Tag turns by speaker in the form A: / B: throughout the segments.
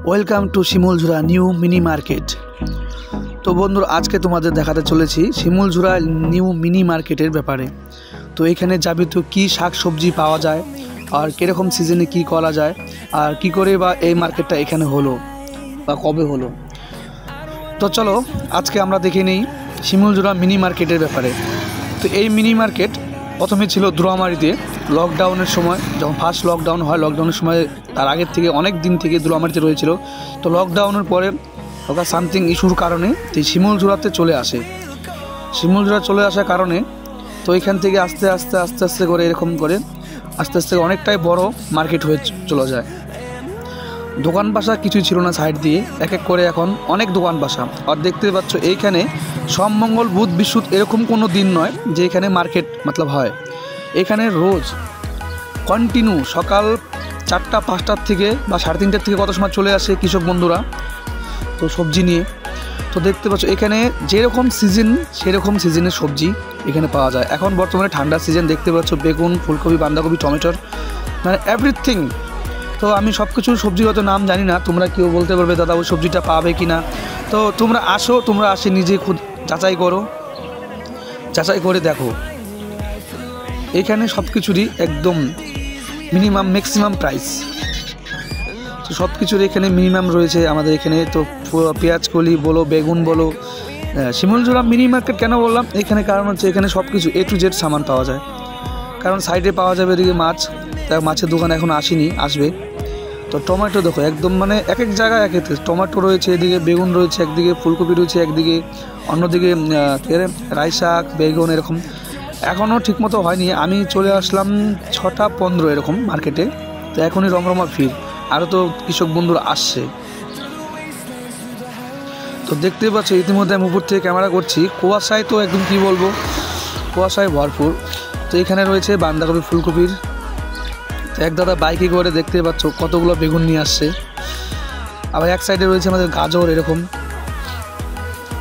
A: Welcome to Shimuljhura new mini market. তো বন্ধুরা, আজকে তোমাদের দেখাতে চলেছি শিমুলঝুরা নিউ মিনি মার্কেটের ব্যাপারে। তো এখানে যাবতীয় কী শাক সবজি পাওয়া যায় আর কীরকম সিজনে কি করা যায় আর কি করে বা এই মার্কেটটা এখানে হলো বা কবে হলো। তো চলো আজকে আমরা দেখে নিই শিমুলঝুরা মিনি মার্কেটের ব্যাপারে। তো এই মিনি মার্কেট প্রথমে ছিল দুরামারিতে, লকডাউনের সময় যখন ফার্স্ট লকডাউন হয়, লকডাউনের সময় তার আগের থেকে অনেক দিন থেকে দুরামারিতে রয়েছিল। তো লকডাউনের পরে ওটা সামথিং ইস্যুর কারণে শিমুলঝুরাতে চলে আসে। শিমুলঝুরা চলে আসার কারণে তো এখান থেকে আস্তে আস্তে করে এরকম করে আস্তে আস্তে অনেকটাই বড় মার্কেট হয়ে চলে যায়। দোকান বাসা কিছুই ছিল না সাইড দিয়ে, এক এক করে এখন অনেক দোকান বাসা। আর দেখতে পাচ্ছ এইখানে সোম মঙ্গল বুধ বৃহস্পতি এরকম কোনো দিন নয় যে এখানে মার্কেট মতলব হয়। এখানে রোজ কন্টিনিউ সকাল 4টা 5টার থেকে বা 3:30টার থেকে কত সময় চলে আসে কৃষক বন্ধুরা তো সবজি নিয়ে। তো দেখতে পাচ্ছ এখানে যেরকম সিজন সেরকম সিজনের সবজি এখানে পাওয়া যায়। এখন বর্তমানে ঠান্ডার সিজন, দেখতে পাচ্ছ বেগুন, ফুলকপি, বাঁধাকপি, টমেটোর মানে এভরিথিং। তো আমি সব কিছু সবজির হয়তো নাম জানি না, তোমরা কেউ বলতে পারবে দাদা ওই সবজিটা পাবে কি না। তো তোমরা আসে নিজে খুদ যাচাই করো, যাচাই করে দেখো। এখানে সব কিছুরই একদম মিনিমাম ম্যাক্সিমাম প্রাইস, তো সব কিছুর এখানে মিনিমাম রয়েছে আমাদের এখানে। তো পেঁয়াজ কলি বলো, বেগুন বলো, শিমুলঝুরা মিনি মার্কেট কেন বললাম এখানে, কারণ হচ্ছে এখানে সব কিছু A to Z সামান পাওয়া যায়। কারণ সাইডে পাওয়া যাবে এদিকে মাছ, তাই মাছের দোকান এখন আসবে। তো টমেটো দেখো একদম মানে এক এক জায়গায় এক এক টমেটো রয়েছে, এদিকে বেগুন রয়েছে, একদিকে ফুলকপি রয়েছে, একদিকে অন্যদিকে রাই শাক, বেগুন এরকম। এখনও ঠিকমতো হয়নি, আমি চলে আসলাম 6টা 15 এরকম মার্কেটে। তো এখনই রমরমা ভিড়, আরও তো কৃষক বন্ধুরা আসছে। তো দেখতে পাচ্ছ ইতিমধ্যে আমি উপর থেকে ক্যামেরা করছি, কুয়াশায় তো একদম কি বলবো, কুয়াশায় ভরপুর। তো এখানে রয়েছে বাঁধাকপি, ফুলকপির। তো এক দাদা বাইকে করে দেখতে পাচ্ছ কতগুলো বেগুন নিয়ে আসছে। আবার এক সাইডে রয়েছে আমাদের গাজর এরকম,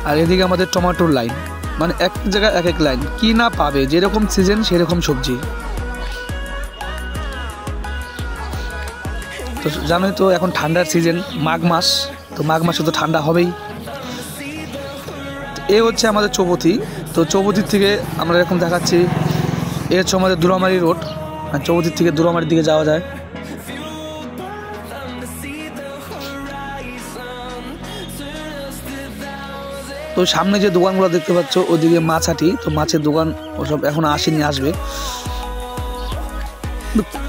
A: আর এদিকে আমাদের টমেটোর লাইন, মানে এক জায়গায় এক এক লাইন, কি না পাবে যেরকম সিজন সেরকম সবজি। তো জানোই তো এখন ঠান্ডার সিজন, মাঘ মাস, তো মাঘ মাসে তো ঠান্ডা হবেই। এ হচ্ছে আমাদের চৌপতি। তো চৌপতির থেকে আমরা এরকম দেখাচ্ছি, এ হচ্ছে আমাদের দুরামারি রোড, আর চৌপতির থেকে দুরামারির দিকে যাওয়া যায়। তো সামনে যে দোকানগুলো দেখতে পাচ্ছ ওইদিকে মাছাটি, তো মাছের দোকান ওসব এখন আসেনি, আসবে।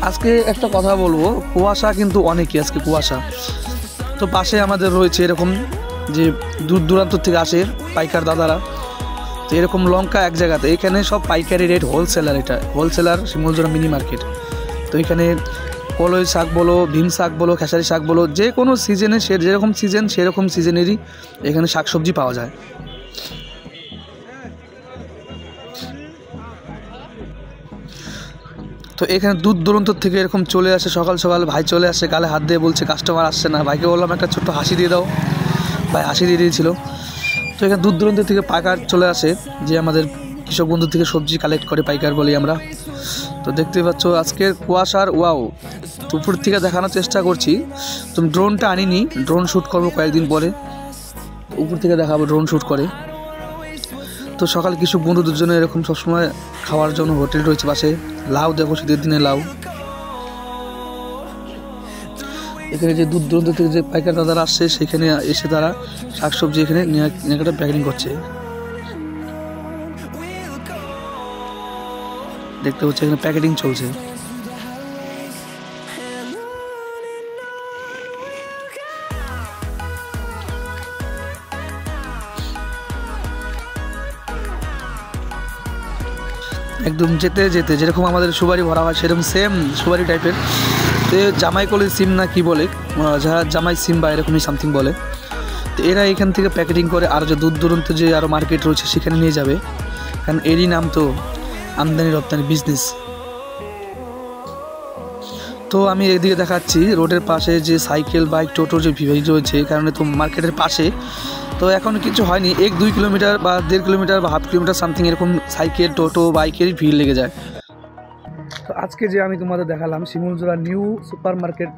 A: আজকে একটা কথা বলবো, কুয়াশা কিন্তু অনেকই আজকে কুয়াশা। তো পাশে আমাদের রয়েছে এরকম যে দূর দূরান্ত থেকে আসে পাইকার দাদারা। তো এরকম লঙ্কা এক জায়গাতে, এখানে সব পাইকারি রেট, হোলসেলার, এটা হোলসেলার শিমুলঝুরা মিনি মার্কেট। তো এখানে কলই শাক বলো, ভীম শাক বলো, খেসারি শাক বলো, যে কোনো সিজনে যেরকম সিজন সেরকম সিজনেরই এখানে শাকসবজি পাওয়া যায়। তো এখানে দূর দূরান্ত থেকে এরকম চলে আসে, সকাল সকাল ভাই চলে আসে, গালে হাত দিয়ে বলছে কাস্টমার আসছে না। ভাইকে বললাম একটা ছোট্ট হাসি দিয়ে দাও, ভাই হাসি দিয়ে দিয়েছিল। তো এখানে দূর দূরান্ত থেকে পাইকার চলে আসে, যে আমাদের কৃষক বন্ধু থেকে সবজি কালেক্ট করে, পাইকার বলি আমরা। তো দেখতে পাচ্ছ আজকের কুয়াশার ওয়াও, উপর থেকে দেখানোর চেষ্টা করছি। তুমি ড্রোনটা আনিনি, ড্রোন শ্যুট করবো কয়েকদিন পরে, উপর থেকে দেখাবো ড্রোন শ্যুট করে। তো সকাল কৃষক বন্ধুদের জন্য এরকম সবসময় খাওয়ার জন্য হোটেল রয়েছে পাশে। লাউ দেখো, শীতের দিনে লাউ। এখানে যে দূর দূরান্ত থেকে যে পাইকার দাদারা আসছে, সেখানে এসে তারা শাকসবজি এখানে নিয়ে প্যাকেটিং করছে। দেখতে হচ্ছে এখানে প্যাকেটিং চলছে। একদম যেতে যেতে যেরকম আমাদের সুপারি ভরা হয় সেরকম সেম সুপারি টাইপের। তো জামাই কলি সিম না কি বলে, যারা জামাই সিম বা এরকমই সামথিং বলে। তো এরা এখান থেকে প্যাকেটিং করে আর যে দূর দূরান্ত যে আরও মার্কেট রয়েছে সেখানে নিয়ে যাবে, কারণ এরই নাম তো আমদানি রপ্তানি বিজনেস। তো আমি এদিকে দেখাচ্ছি রোডের পাশে যে সাইকেল, বাইক, টোটো যে ভিড় রয়েছে, কারণে তো মার্কেটের পাশে। তো এখন কিছু হয়নি, 1-2 কিলোমিটার বা 1.5 কিলোমিটার বা হাফ কিলোমিটার সামথিং এরকম সাইকেল, টোটো, বাইকেরই ভিড় লেগে যায়। তো আজকে যে আমি তোমাদের দেখালাম শিমুলঝুরা নিউ সুপার মার্কেট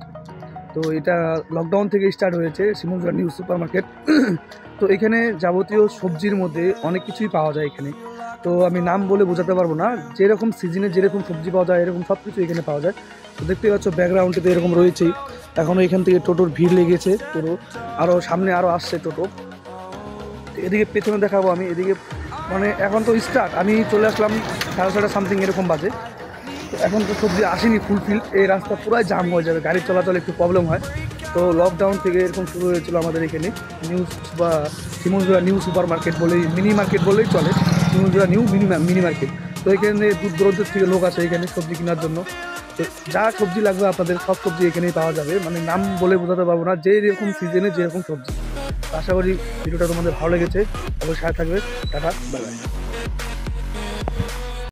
A: তো এটা লকডাউন থেকে স্টার্ট হয়েছে শিমুলঝুরা নিউ সুপার মার্কেট। তো এখানে যাবতীয় সবজির মধ্যে অনেক কিছুই পাওয়া যায় এখানে। তো আমি নাম বলে বোঝাতে পারবো না, যেরকম সিজনে যেরকম সবজি পাওয়া যায় এরকম সব কিছু এখানে পাওয়া যায়। তো দেখতে পাচ্ছ ব্যাকগ্রাউন্ডে তো এরকম রয়েছেই। এখনও এখান থেকে টোটোর ভিড় লেগেছে, টোটো আরও সামনে আরও আসছে টোটো। এদিকে পেছনে দেখাবো আমি, এদিকে মানে এখন তো স্টার্ট, আমি চলে আসলাম 6:30 সামথিং এরকম বাজে। তো এখন তো সবজি আসেনি ফুলফিল, এই রাস্তা পুরাই জাম হয়ে যাবে, গাড়ি চলাচলে একটু প্রবলেম হয়। তো লকডাউন থেকে এরকম শুরু হয়েছিল আমাদের এখানে শিমুলঝুরা নিউ সুপার মার্কেট বলেই, মিনি মার্কেট বলেই চলে, শিমুলঝুরা নিউ মিনি মার্কেট। তো এখানে দূর দূরান্ত থেকে লোক আসে এখানে সবজি কেনার জন্য। তো যা সবজি লাগবে আপনাদের সব সবজি এখানেই পাওয়া যাবে, মানে নাম বলে বোঝাতে পারবো না, যেরকম সিজনে যেরকম সবজি। আশা করি ভিডিওটা তোমাদের ভালো লেগেছে, অবশ্যই সাথে থাকবে। Tata, bye bye.